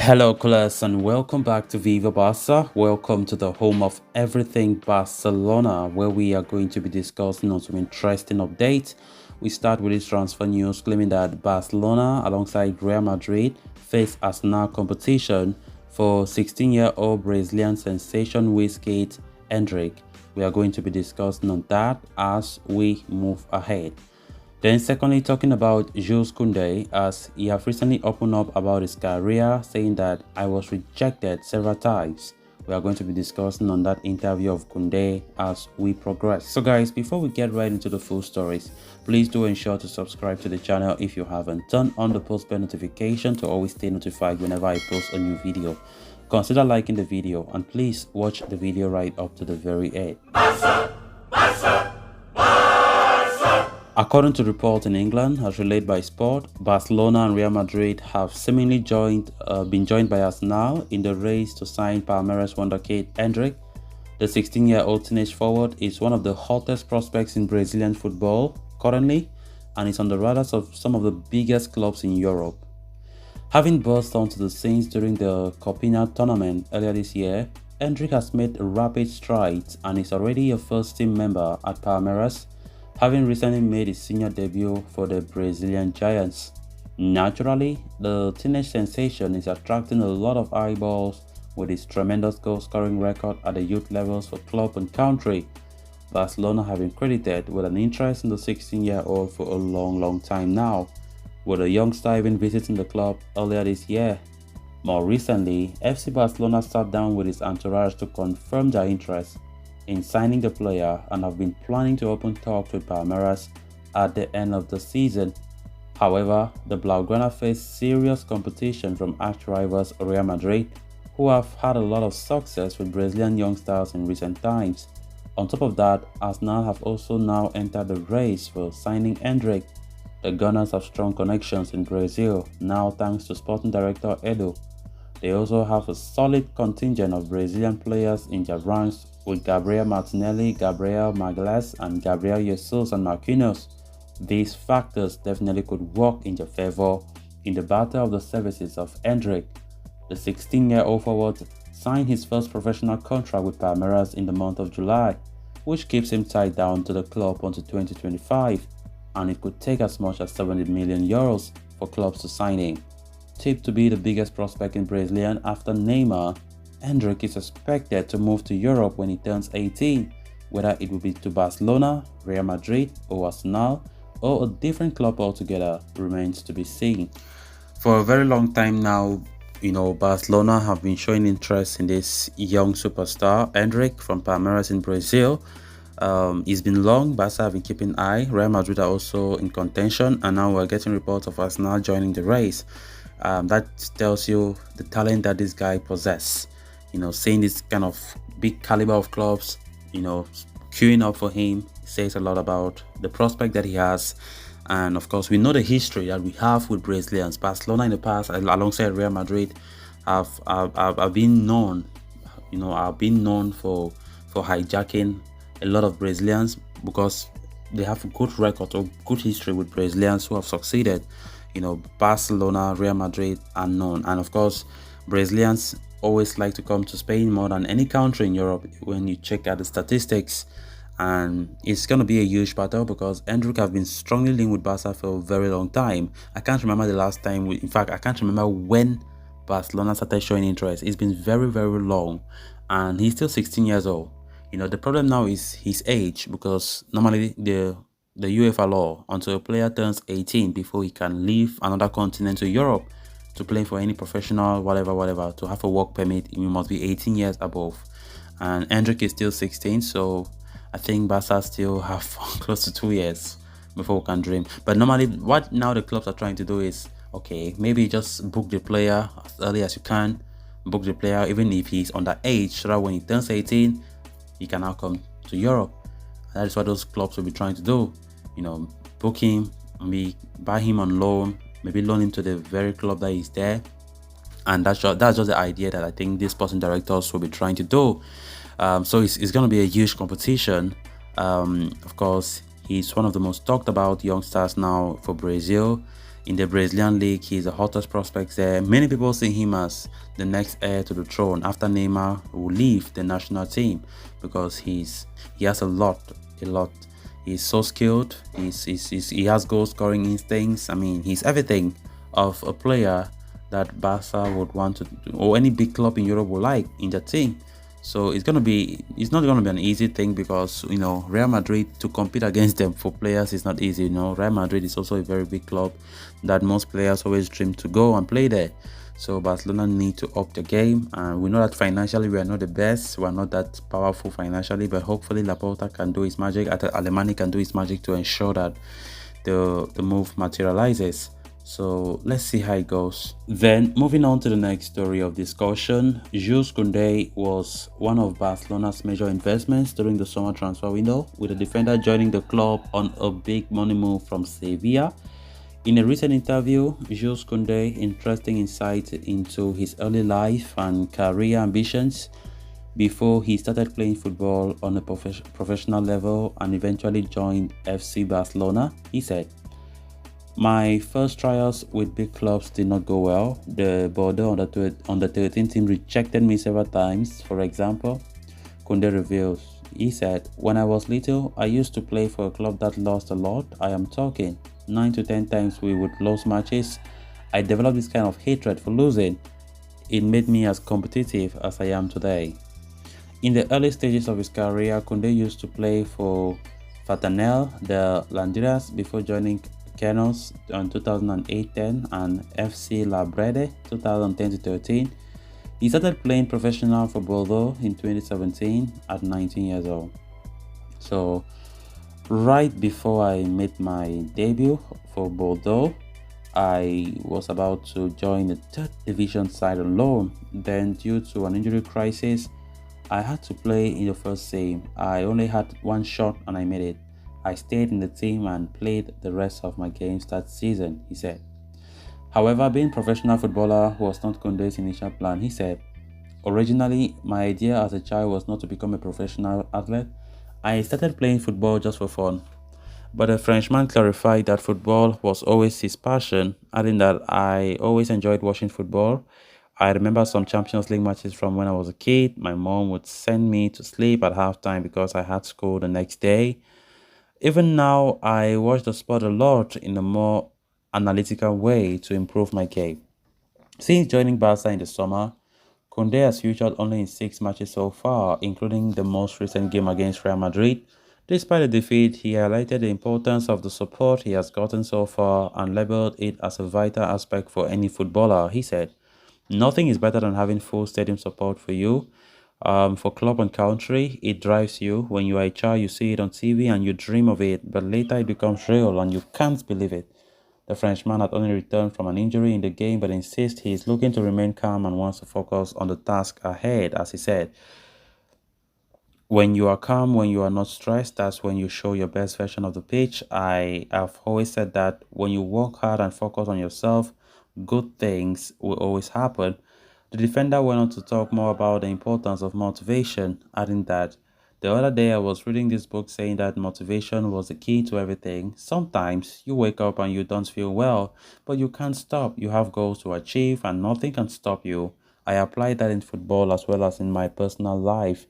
Hello, class, and welcome back to Viva Barca. Welcome to the home of everything Barcelona, where we are going to be discussing on some interesting updates. We start with this transfer news claiming that Barcelona, alongside Real Madrid, face Arsenal competition for 16-year-old Brazilian sensation Wizkid Hendrick. We are going to be discussing on that as we move ahead. Then secondly, talking about Jules Koundé, as he have recently opened up about his career, saying that I was rejected several times. We are going to be discussing on that interview of Koundé as we progress. So guys, before we get right into the full stories, please do ensure to subscribe to the channel if you haven't. Turn on the post bell notification to always stay notified whenever I post a new video. Consider liking the video and please watch the video right up to the very end. According to reports in England, as relayed by Sport, Barcelona and Real Madrid have seemingly been joined by Arsenal in the race to sign Palmeiras wonderkid Hendrick. The 16-year-old teenage forward is one of the hottest prospects in Brazilian football currently and is on the radars of some of the biggest clubs in Europe. Having burst onto the scenes during the Copinha tournament earlier this year, Hendrick has made rapid strides and is already a first-team member at Palmeiras, having recently made his senior debut for the Brazilian Giants. Naturally, the teenage sensation is attracting a lot of eyeballs with his tremendous goal-scoring record at the youth levels for club and country. Barcelona have been credited with an interest in the 16-year-old for a long time now, with the youngster even visiting the club earlier this year. More recently, FC Barcelona sat down with his entourage to confirm their interest in signing the player and have been planning to open talks with Palmeiras at the end of the season. However, the Blaugrana face serious competition from arch-rivals Real Madrid, who have had a lot of success with Brazilian youngsters in recent times. On top of that, Arsenal have also now entered the race for signing Hendrick. The Gunners have strong connections in Brazil, now thanks to Sporting Director Edu. They also have a solid contingent of Brazilian players in their ranks with Gabriel Martinelli, Gabriel Magalhães, and Gabriel Jesus and Marquinhos. These factors definitely could work in their favor in the battle of the services of Hendrick. The 16-year-old forward signed his first professional contract with Palmeiras in the month of July, which keeps him tied down to the club until 2025, and it could take as much as 70 million euros for clubs to sign him. Tipped to be the biggest prospect in Brazilian after Neymar, Hendrick is expected to move to Europe when he turns 18, whether it will be to Barcelona, Real Madrid or Arsenal, or a different club altogether remains to be seen. For a very long time now, Barcelona have been showing interest in this young superstar, Hendrick from Palmeiras in Brazil. It's been long, Barca have been keeping eye. Real Madrid are also in contention, and now we're getting reports of Arsenal joining the race. That tells you the talent that this guy possesses. Seeing this kind of big caliber of clubs, queuing up for him says a lot about the prospect that he has. And of course, we know the history that we have with Brazilians. Barcelona in the past, alongside Real Madrid, have been known, for hijacking a lot of Brazilians because they have a good record or good history with Brazilians who have succeeded. Barcelona, Real Madrid are known, and of course, Brazilians always like to come to Spain more than any country in Europe when you check out the statistics. And it's going to be a huge battle because Hendrick have been strongly linked with Barca for a very long time. I can't remember the last time, in fact, I can't remember when Barcelona started showing interest. It's been very long, and he's still 16 years old. The problem now is his age, because normally the UEFA law, until a player turns 18 before he can leave another continent to Europe to play for any professional, whatever, to have a work permit, you must be 18 years above. And Hendrick is still 16, so I think Barca still have close to 2 years before we can dream. But normally, what now the clubs are trying to do is, okay, maybe just book the player as early as you can. Book the player even if he's underage, so that when he turns 18, he can now come to Europe. And that is what those clubs will be trying to do. Book him, maybe buy him on loan, maybe loan him to the very club that is there. And that's just the idea that I think these sporting directors will be trying to do. So it's going to be a huge competition. Of course, he's one of the most talked about youngsters now for Brazil. In the Brazilian league, he's the hottest prospect there. Many people see him as the next heir to the throne after Neymar will leave the national team because he has a lot. He's so skilled. He has goal scoring instincts. I mean, he's everything of a player that Barca would want to do, or any big club in Europe would like in the team. So it's not gonna be an easy thing because Real Madrid, to compete against them for players is not easy. Real Madrid is also a very big club that most players always dream to go and play there. So Barcelona need to up the game, and we know that financially we are not the best. We are not that powerful financially, but hopefully Laporta can do his magic. Alemany can do his magic to ensure that the move materializes. So let's see how it goes. Then moving on to the next story of discussion, Jules Koundé was one of Barcelona's major investments during the summer transfer window, with the defender joining the club on a big money move from Sevilla. In a recent interview, Jules Koundé interesting insight into his early life and career ambitions before he started playing football on a professional level and eventually joined FC Barcelona. He said, "My first trials with big clubs did not go well. The Bordeaux under 13 team rejected me several times. For example," Koundé reveals, he said, "When I was little, I used to play for a club that lost a lot. I am talking 9 to 10 times we would lose matches. I developed this kind of hatred for losing. It made me as competitive as I am today." In the early stages of his career, Koundé used to play for Fraternel de Landiras before joining Kenos in 2008-10 and FC La Brede 2010-13. He started playing professional for Bordeaux in 2017 at 19 years old. So right before I made my debut for Bordeaux, I was about to join the third division side on loan. Then due to an injury crisis, I had to play in the first team. I only had one shot and I made it. I stayed in the team and played the rest of my games that season, he said. However, being a professional footballer was not Koundé's initial plan, he said. "Originally, my idea as a child was not to become a professional athlete. I started playing football just for fun." But the Frenchman clarified that football was always his passion, adding that "I always enjoyed watching football. I remember some Champions League matches from when I was a kid. My mom would send me to sleep at halftime because I had school the next day. Even now, I watch the sport a lot in a more analytical way to improve my game." Since joining Barca in the summer, Koundé has featured only in 6 matches so far, including the most recent game against Real Madrid. Despite the defeat, he highlighted the importance of the support he has gotten so far and labeled it as a vital aspect for any footballer. He said, "Nothing is better than having full stadium support for you. For club and country, it drives you. When you are a child, you see it on TV and you dream of it, but later it becomes real and you can't believe it." The Frenchman had only returned from an injury in the game but insists he is looking to remain calm and wants to focus on the task ahead, as he said. "When you are calm, when you are not stressed, that's when you show your best version of the pitch. I have always said that when you work hard and focus on yourself, good things will always happen." The defender went on to talk more about the importance of motivation, adding that, "The other day I was reading this book saying that motivation was the key to everything. Sometimes you wake up and you don't feel well, but you can't stop. You have goals to achieve and nothing can stop you. I apply that in football as well as in my personal life.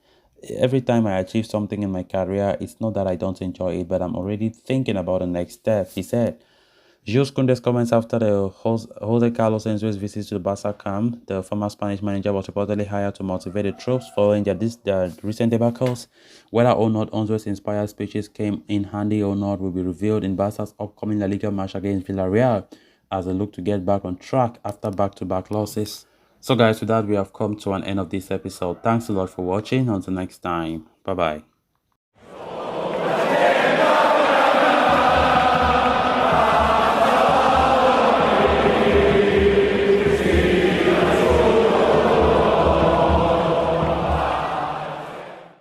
Every time I achieve something in my career, it's not that I don't enjoy it, but I'm already thinking about the next step," he said. Jules Koundé's comments after the Jose Carlos Enzo's visit to the Barca camp. The former Spanish manager was reportedly hired to motivate the troops following their recent debacles. Whether or not Enzo's inspired speeches came in handy or not will be revealed in Barca's upcoming La Liga match against Villarreal as they look to get back on track after back-to-back losses. So guys, with that we have come to an end of this episode. Thanks a lot for watching. Until next time, bye bye.